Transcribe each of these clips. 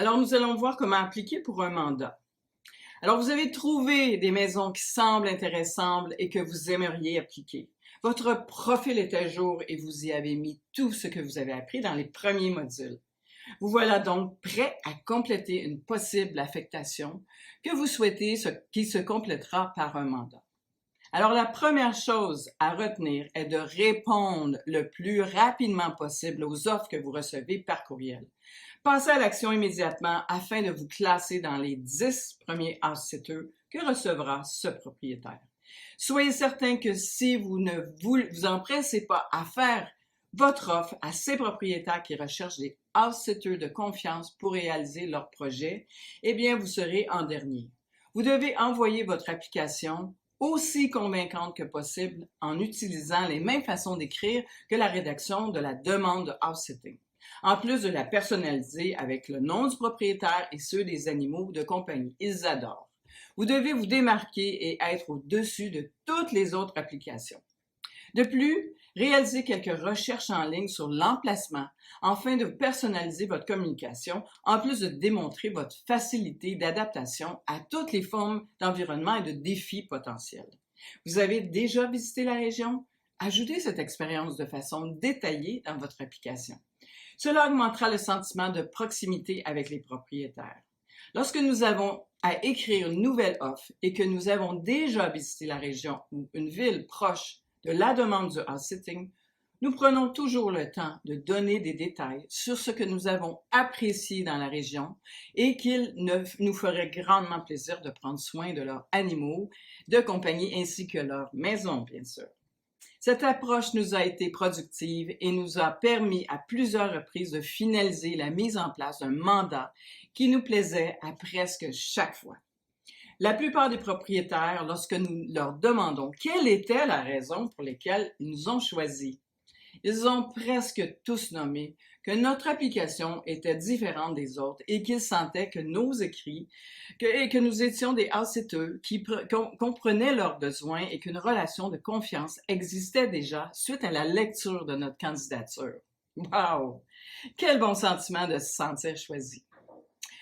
Alors, nous allons voir comment appliquer pour un mandat. Alors, vous avez trouvé des maisons qui semblent intéressantes et que vous aimeriez appliquer. Votre profil est à jour et vous y avez mis tout ce que vous avez appris dans les premiers modules. Vous voilà donc prêt à compléter une possible affectation que vous souhaitez qui se complétera par un mandat. Alors, la première chose à retenir est de répondre le plus rapidement possible aux offres que vous recevez par courriel. Passez à l'action immédiatement afin de vous classer dans les 10 premiers house-sitters que recevra ce propriétaire. Soyez certain que si vous ne vous empressez pas à faire votre offre à ces propriétaires qui recherchent des house-sitters de confiance pour réaliser leur projet, eh bien, vous serez en dernier. Vous devez envoyer votre application aussi convaincante que possible en utilisant les mêmes façons d'écrire que la rédaction de la demande de house-sitting. En plus de la personnaliser avec le nom du propriétaire et ceux des animaux de compagnie. Ils adorent. Vous devez vous démarquer et être au-dessus de toutes les autres applications. De plus, réalisez quelques recherches en ligne sur l'emplacement afin de personnaliser votre communication, en plus de démontrer votre facilité d'adaptation à toutes les formes d'environnement et de défis potentiels. Vous avez déjà visité la région? Ajoutez cette expérience de façon détaillée dans votre application. Cela augmentera le sentiment de proximité avec les propriétaires. Lorsque nous avons à écrire une nouvelle offre et que nous avons déjà visité la région ou une ville proche de la demande du house-sitting, nous prenons toujours le temps de donner des détails sur ce que nous avons apprécié dans la région et qu'il nous ferait grandement plaisir de prendre soin de leurs animaux de compagnie ainsi que leur maison, bien sûr. Cette approche nous a été productive et nous a permis à plusieurs reprises de finaliser la mise en place d'un mandat qui nous plaisait à presque chaque fois. La plupart des propriétaires, lorsque nous leur demandons quelle était la raison pour laquelle ils nous ont choisis, ils ont presque tous nommé que notre application était différente des autres et qu'ils sentaient que nos écrits, que nous étions des house-sitters qui comprenaient leurs besoins et qu'une relation de confiance existait déjà suite à la lecture de notre candidature. Wow! Quel bon sentiment de se sentir choisi!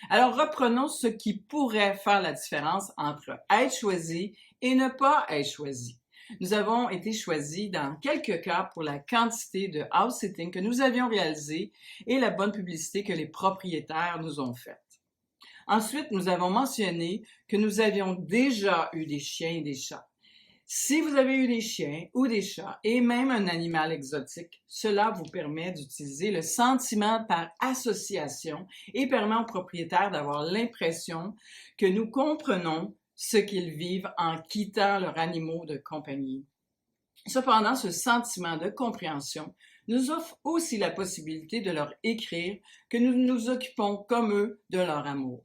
Alors, reprenons ce qui pourrait faire la différence entre être choisi et ne pas être choisi. Nous avons été choisis dans quelques cas pour la quantité de house-sitting que nous avions réalisé et la bonne publicité que les propriétaires nous ont faite. Ensuite, nous avons mentionné que nous avions déjà eu des chiens et des chats. Si vous avez eu des chiens ou des chats et même un animal exotique, cela vous permet d'utiliser le sentiment par association et permet aux propriétaires d'avoir l'impression que nous comprenons ce qu'ils vivent en quittant leurs animaux de compagnie. Cependant, ce sentiment de compréhension nous offre aussi la possibilité de leur écrire que nous nous occupons comme eux de leur amour.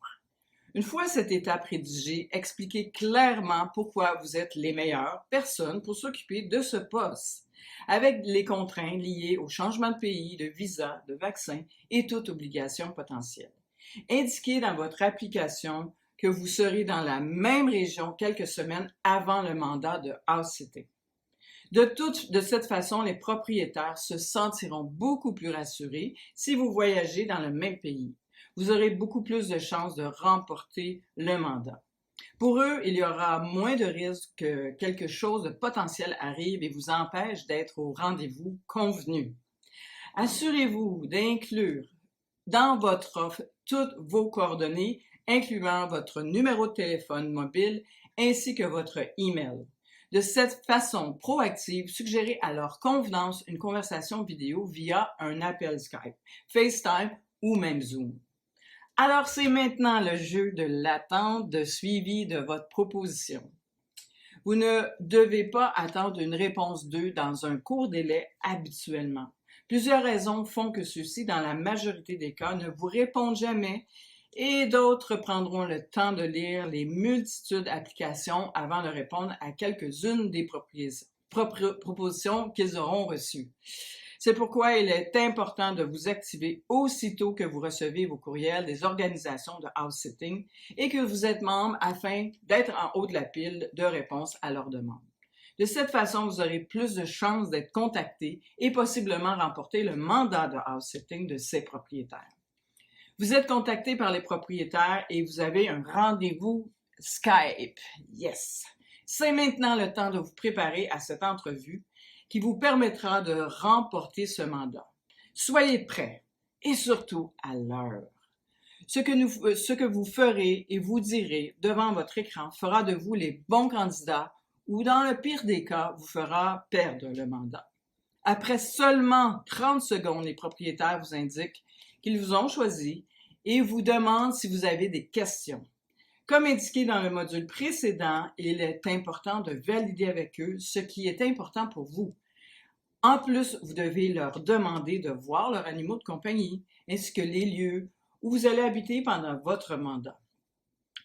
Une fois cette étape rédigée, expliquez clairement pourquoi vous êtes les meilleures personnes pour s'occuper de ce poste, avec les contraintes liées au changement de pays, de visa, de vaccin et toute obligation potentielle. Indiquez dans votre application que vous serez dans la même région quelques semaines avant le mandat de house-sitting. De cette façon, les propriétaires se sentiront beaucoup plus rassurés si vous voyagez dans le même pays. Vous aurez beaucoup plus de chances de remporter le mandat. Pour eux, il y aura moins de risques que quelque chose de potentiel arrive et vous empêche d'être au rendez-vous convenu. Assurez-vous d'inclure dans votre offre toutes vos coordonnées, incluant votre numéro de téléphone mobile ainsi que votre email. De cette façon proactive, suggérez à leur convenance une conversation vidéo via un appel Skype, FaceTime ou même Zoom. Alors, c'est maintenant le jeu de l'attente de suivi de votre proposition. Vous ne devez pas attendre une réponse d'eux dans un court délai habituellement. Plusieurs raisons font que ceux-ci, dans la majorité des cas, ne vous répondent jamais et d'autres prendront le temps de lire les multitudes d'applications avant de répondre à quelques-unes des propositions qu'ils auront reçues. C'est pourquoi il est important de vous activer aussitôt que vous recevez vos courriels des organisations de house-sitting et que vous êtes membre afin d'être en haut de la pile de réponses à leurs demandes. De cette façon, vous aurez plus de chances d'être contacté et possiblement remporter le mandat de house-sitting de ces propriétaires. Vous êtes contacté par les propriétaires et vous avez un rendez-vous Skype. Yes! C'est maintenant le temps de vous préparer à cette entrevue qui vous permettra de remporter ce mandat. Soyez prêts et surtout à l'heure. Ce que vous ferez et vous direz devant votre écran fera de vous les bons candidats ou dans le pire des cas, vous fera perdre le mandat. Après seulement 30 secondes, les propriétaires vous indiquent qu'ils vous ont choisi et vous demandent si vous avez des questions. Comme indiqué dans le module précédent, il est important de valider avec eux ce qui est important pour vous. En plus, vous devez leur demander de voir leurs animaux de compagnie ainsi que les lieux où vous allez habiter pendant votre mandat.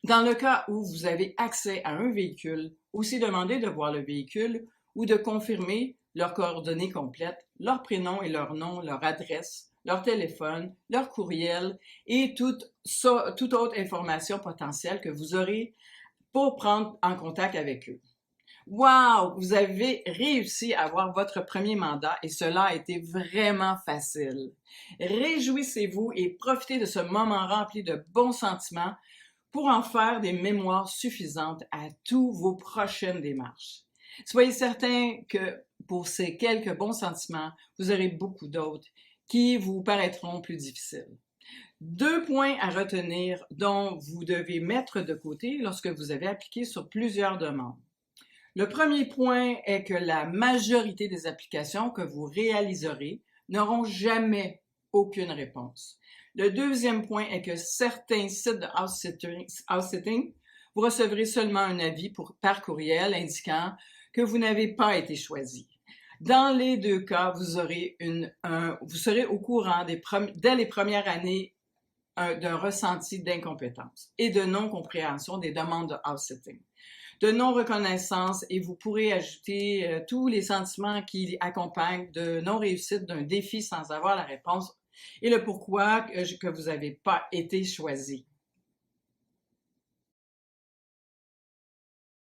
Dans le cas où vous avez accès à un véhicule, aussi demandez de voir le véhicule ou de confirmer leurs coordonnées complètes, leur prénom et leur nom, leur adresse, leur téléphone, leur courriel et toute autre information potentielle que vous aurez pour prendre en contact avec eux. Wow! Vous avez réussi à avoir votre premier mandat et cela a été vraiment facile. Réjouissez-vous et profitez de ce moment rempli de bons sentiments pour en faire des mémoires suffisantes à tous vos prochaines démarches. Soyez certains que pour ces quelques bons sentiments, vous aurez beaucoup d'autres qui vous paraîtront plus difficiles. 2 points à retenir dont vous devez mettre de côté lorsque vous avez appliqué sur plusieurs demandes. Le premier point est que la majorité des applications que vous réaliserez n'auront jamais aucune réponse. Le deuxième point est que certains sites de house-sitting, vous recevrez seulement un avis par courriel indiquant que vous n'avez pas été choisi. Dans les deux cas, vous serez au courant dès les premières années d'un ressenti d'incompétence et de non-compréhension des demandes de house-sitting, de non-reconnaissance et vous pourrez ajouter tous les sentiments qui accompagnent de non-réussite d'un défi sans avoir la réponse et le pourquoi que vous n'avez pas été choisi.